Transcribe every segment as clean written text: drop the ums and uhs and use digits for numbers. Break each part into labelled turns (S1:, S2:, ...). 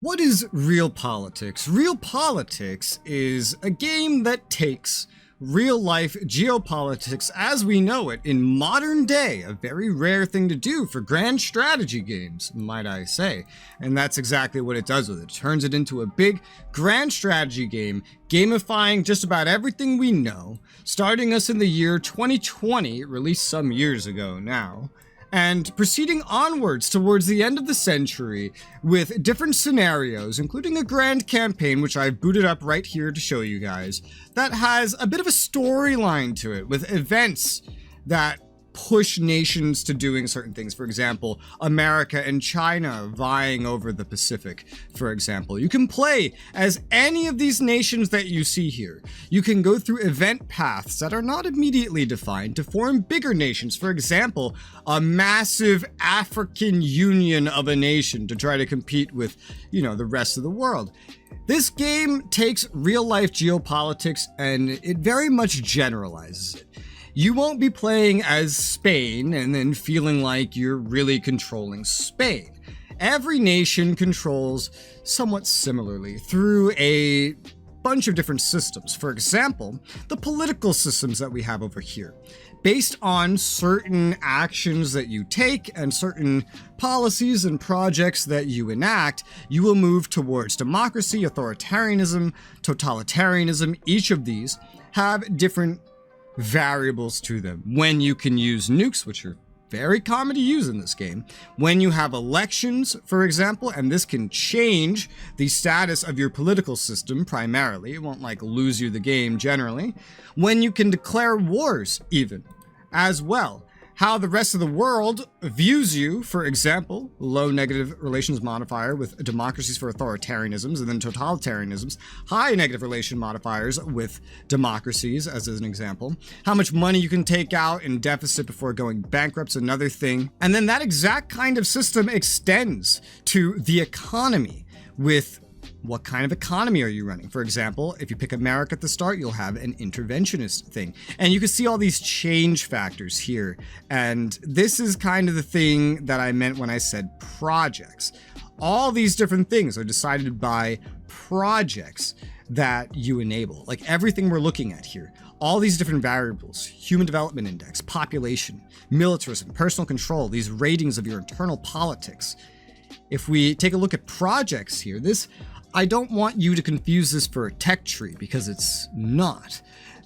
S1: What is Realpolitiks? Realpolitiks is a game that takes real-life geopolitics as we know it in modern day, a very rare thing to do for grand strategy games, might I say. And that's exactly what it does with it. It turns it into a big grand strategy game, gamifying just about everything we know, starting us in the year 2020, released some years ago now, and proceeding onwards towards the end of the century with different scenarios, including a grand campaign, which I've booted up right here to show you guys, that has a bit of a storyline to it, with events that push nations to doing certain things. For example, America and China vying over the Pacific, for example. You can play as any of these nations that you see here. You can go through event paths that are not immediately defined to form bigger nations. For example, a massive African union of a nation to try to compete with, the rest of the world. This game takes real-life geopolitics and it very much generalizes it. You won't be playing as Spain and then feeling like you're really controlling Spain. Every nation controls somewhat similarly through a bunch of different systems. For example, the political systems that we have over here. Based on certain actions that you take and certain policies and projects that you enact, you will move towards democracy, authoritarianism, totalitarianism. Each of these have different variables to them. When you can use nukes, which are very common to use in this game. When you have elections, for example, and this can change the status of your political system primarily. It won't lose you the game generally. When you can declare wars even as well. How the rest of the world views you, for example, low negative relations modifier with democracies for authoritarianisms, and then totalitarianisms, high negative relation modifiers with democracies, as an example. How much money you can take out in deficit before going bankrupt is another thing. And then that exact kind of system extends to the economy with what kind of economy are you running? For example, if you pick America at the start, you'll have an interventionist thing. And you can see all these change factors here. And this is kind of the thing that I meant when I said projects. All these different things are decided by projects that you enable. Like everything we're looking at here. All these different variables, human development index, population, militarism, personal control, these ratings of your internal politics. If we take a look at projects here, I don't want you to confuse this for a tech tree because it's not.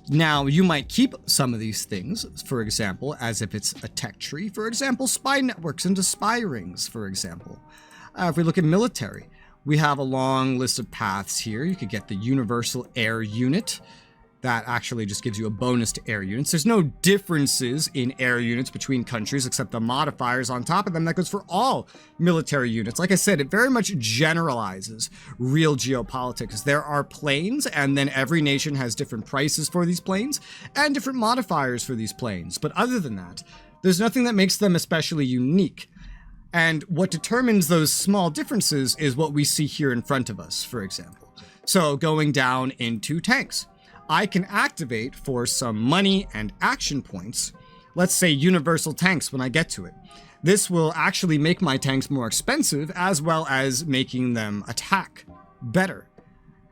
S1: Now, you might keep some of these things, for example, as if it's a tech tree. For example, spy networks into spy rings, for example. If we look at military, we have a long list of paths here. You could get the Universal Air Unit. That actually just gives you a bonus to air units. There's no differences in air units between countries except the modifiers on top of them. That goes for all military units. Like I said, it very much generalizes real geopolitics. There are planes, and then every nation has different prices for these planes and different modifiers for these planes. But other than that, there's nothing that makes them especially unique. And what determines those small differences is what we see here in front of us, for example. So going down into tanks. I can activate for some money and action points, let's say universal tanks when I get to it. This will actually make my tanks more expensive as well as making them attack better.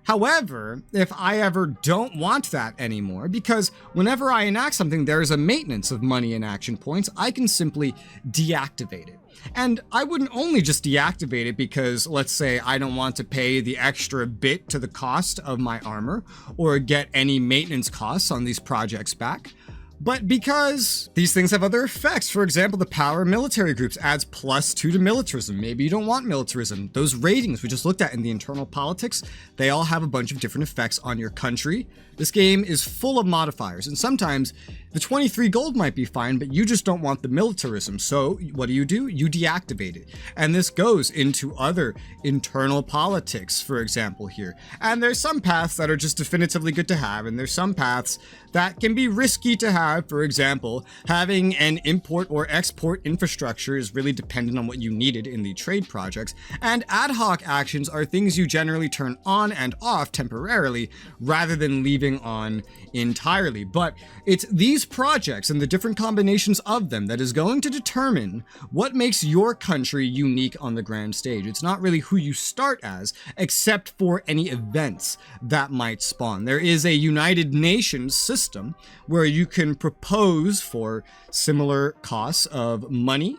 S1: However, if I ever don't want that anymore, because whenever I enact something, there is a maintenance of money and action points, I can simply deactivate it. And I wouldn't only just deactivate it because, let's say, I don't want to pay the extra bit to the cost of my armor or get any maintenance costs on these projects back, but because these things have other effects. For example, the power of military groups adds +2 to militarism. Maybe you don't want militarism. Those ratings we just looked at in the internal politics, they all have a bunch of different effects on your country. This game is full of modifiers, and sometimes the 23 gold might be fine, but you just don't want the militarism. So what do? You deactivate it. And this goes into other internal politics, for example, here. And there's some paths that are just definitively good to have, and there's some paths that can be risky to have have, for example, having an import or export infrastructure is really dependent on what you needed in the trade projects, and ad hoc actions are things you generally turn on and off temporarily rather than leaving on entirely. But it's these projects and the different combinations of them that is going to determine what makes your country unique on the grand stage. It's not really who you start as, except for any events that might spawn. There is a United Nations system where you can propose for similar costs of money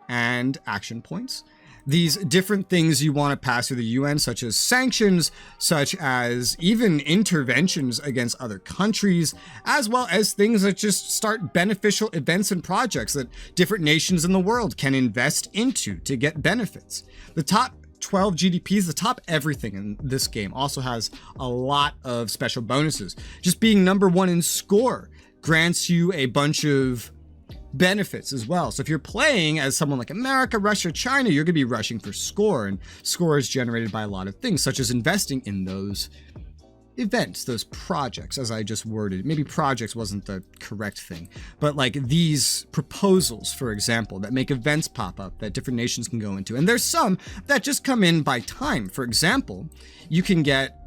S1: and action points. These different things you want to pass through the UN, such as sanctions, such as even interventions against other countries, as well as things that just start beneficial events and projects that different nations in the world can invest into to get benefits. The top 12 GDPs, the top everything in this game, also has a lot of special bonuses. Just being number one in score grants you a bunch of benefits as well. So if you're playing as someone like America, Russia, China, you're going to be rushing for score, and score is generated by a lot of things, such as investing in those events, those projects, as I just worded. Maybe projects wasn't the correct thing, but like these proposals, for example, that make events pop up that different nations can go into. And there's some that just come in by time. For example, you can get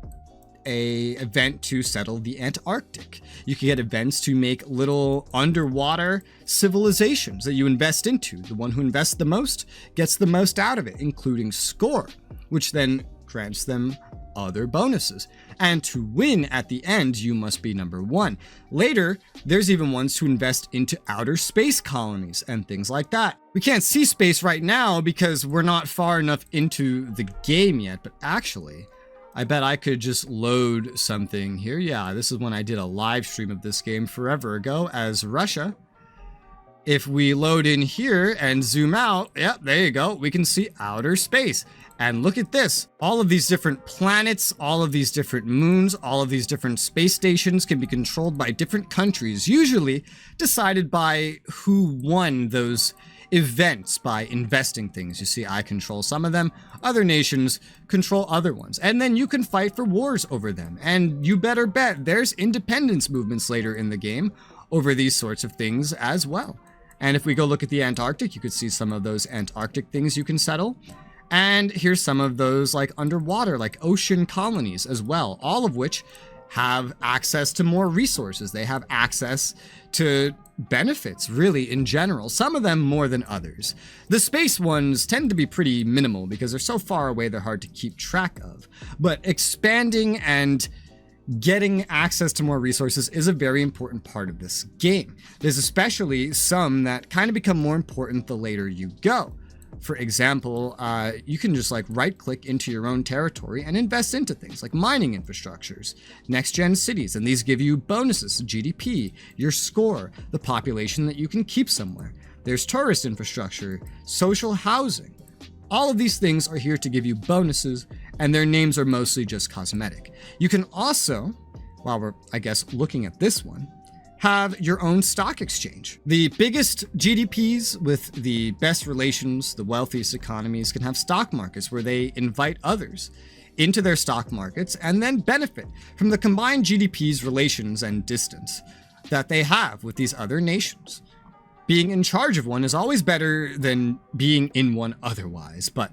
S1: a event to settle the Antarctic. You can get events to make little underwater civilizations that you invest into. The one who invests the most gets the most out of it, including score, which then grants them other bonuses. And to win at the end, you must be number one. Later, there's even ones to invest into outer space colonies and things like that. We can't see space right now because we're not far enough into the game yet, but actually, I bet I could just load something here. Yeah, this is when I did a live stream of this game forever ago as Russia. If we load in here and zoom out, yep, there you go. We can see outer space. And look at this. All of these different planets, all of these different moons, all of these different space stations can be controlled by different countries, usually decided by who won those events by investing things. You see, I control some of them, other nations control other ones, and then you can fight for wars over them. And you better bet there's independence movements later in the game over these sorts of things as well. And if we go look at the Antarctic, you could see some of those Antarctic things you can settle. And here's some of those like underwater, like ocean colonies as well, all of which have access to more resources. They have access to benefits, really, in general, some of them more than others. The space ones tend to be pretty minimal because they're so far away they're hard to keep track of. But expanding and getting access to more resources is a very important part of this game. There's especially some that kind of become more important the later you go. For example, you can just like right click into your own territory and invest into things like mining infrastructures, next gen cities, and these give you bonuses, GDP, your score, the population that you can keep somewhere. There's tourist infrastructure, social housing. All of these things are here to give you bonuses, and their names are mostly just cosmetic. You can also, while we're, I guess, looking at this one, have your own stock exchange. The biggest GDPs with the best relations, the wealthiest economies, can have stock markets where they invite others into their stock markets and then benefit from the combined GDP's relations and distance that they have with these other nations. Being in charge of one is always better than being in one otherwise, but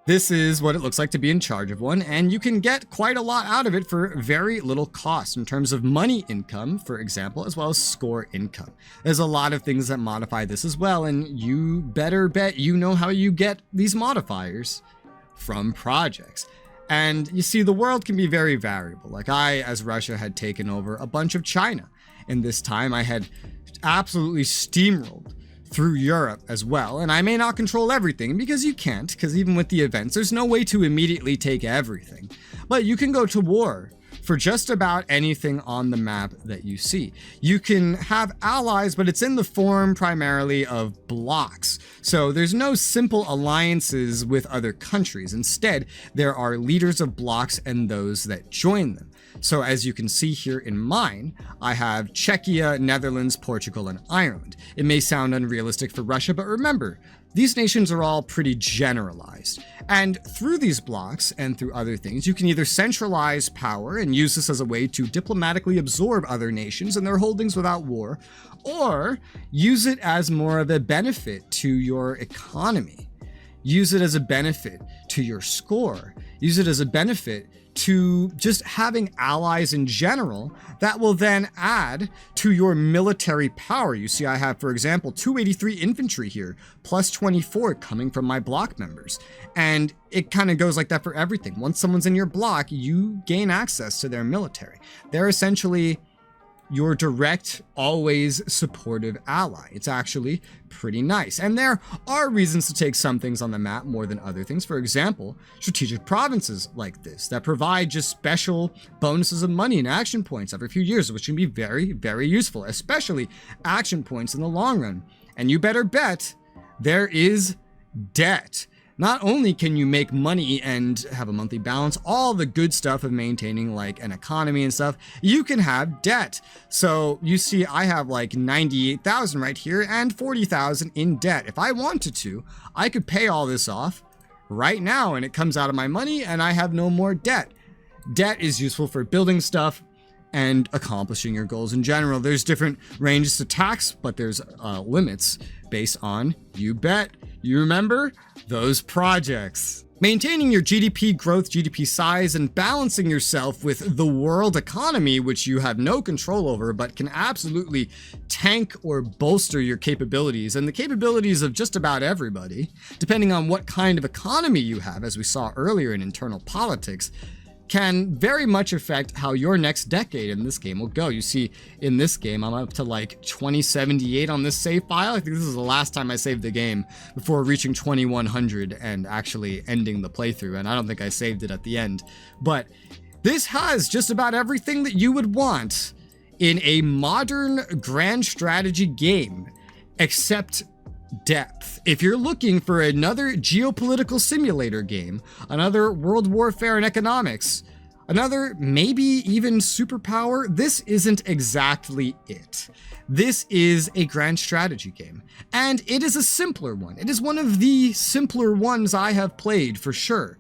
S1: this is what it looks like to be in charge of one, and you can get quite a lot out of it for very little cost in terms of money income, for example, as well as score income. There's a lot of things that modify this as well, and you better bet you know how you get these modifiers from projects. And you see, the world can be very variable. Like I, as Russia, had taken over a bunch of China. In this time, I had absolutely steamrolled through Europe as well, and I may not control everything because you can't, because even with the events, there's no way to immediately take everything. But you can go to war for just about anything on the map that you see. You can have allies, but it's in the form primarily of blocks. So there's no simple alliances with other countries. Instead, there are leaders of blocks and those that join them. So as you can see here in mine, I have Czechia, Netherlands, Portugal, and Ireland. It may sound unrealistic for Russia, but remember, these nations are all pretty generalized. And through these blocks and through other things, you can either centralize power and use this as a way to diplomatically absorb other nations and their holdings without war, or use it as more of a benefit to your economy. Use it as a benefit to your score. Use it as a benefit to just having allies in general that will then add to your military power. You see, I have, for example, 283 infantry here, plus 24 coming from my block members. And it kind of goes like that for everything. Once someone's in your block, you gain access to their military. They're essentially your direct, always supportive ally. It's actually pretty nice. And there are reasons to take some things on the map more than other things. For example, strategic provinces like this that provide just special bonuses of money and action points every few years, which can be very, very useful, especially action points in the long run. And you better bet there is debt. Not only can you make money and have a monthly balance, all the good stuff of maintaining like an economy and stuff, you can have debt. So you see, I have like 98,000 right here and 40,000 in debt. If I wanted to, I could pay all this off right now and it comes out of my money and I have no more debt. Debt is useful for building stuff and accomplishing your goals in general. There's different ranges to tax, but there's limits based on, you bet, you remember those projects. Maintaining your GDP growth, GDP size, and balancing yourself with the world economy, which you have no control over, but can absolutely tank or bolster your capabilities and the capabilities of just about everybody, depending on what kind of economy you have, as we saw earlier in internal politics, can very much affect how your next decade in this game will go. You see, in this game, I'm up to like 2078 on this save file. I think this is the last time I saved the game before reaching 2100 and actually ending the playthrough. And I don't think I saved it at the end. But this has just about everything that you would want in a modern grand strategy game, except depth. If you're looking for another geopolitical simulator game, another world warfare and economics, another maybe even superpower, this isn't exactly it. This is a grand strategy game, and it is a simpler one. It is one of the simpler ones I have played for sure.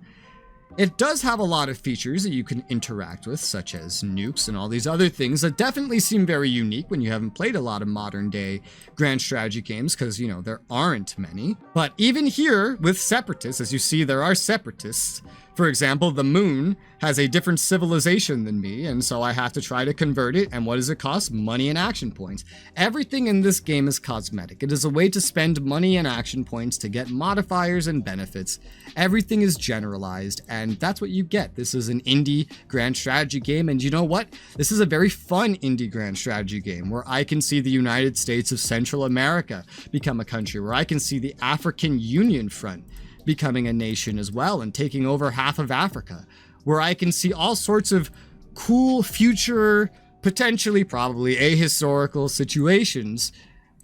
S1: It does have a lot of features that you can interact with, such as nukes and all these other things that definitely seem very unique when you haven't played a lot of modern day grand strategy games, because, you know, there aren't many. But even here with separatists, as you see, there are separatists. For example, the moon has a different civilization than me, and so I have to try to convert it. And what does it cost? Money and action points. Everything in this game is cosmetic. It is a way to spend money and action points to get modifiers and benefits. Everything is generalized, and that's what you get. This is an indie grand strategy game, and you know what? This is a very fun indie grand strategy game where I can see the United States of Central America become a country, where I can see the African Union Front becoming a nation as well and taking over half of Africa, where I can see all sorts of cool future, potentially probably ahistorical situations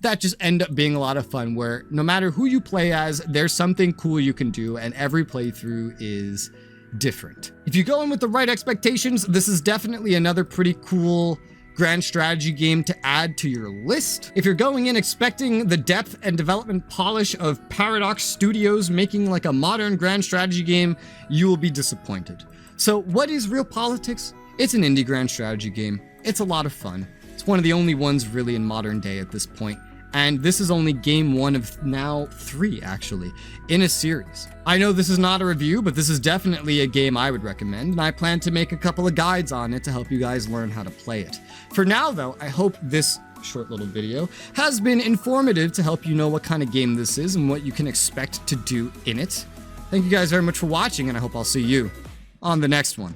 S1: that just end up being a lot of fun, where no matter who you play as, there's something cool you can do, and every playthrough is different. If you go in with the right expectations, this is definitely another pretty cool grand strategy game to add to your list. If you're going in expecting the depth and development polish of Paradox Studios making like a modern grand strategy game, you will be disappointed. So what is Realpolitiks? It's an indie grand strategy game. It's a lot of fun. It's one of the only ones really in modern day at this point. And this is only game one of now 3, actually, in a series. I know this is not a review, but this is definitely a game I would recommend, and I plan to make a couple of guides on it to help you guys learn how to play it. For now, though, I hope this short little video has been informative to help you know what kind of game this is and what you can expect to do in it. Thank you guys very much for watching, and I hope I'll see you on the next one.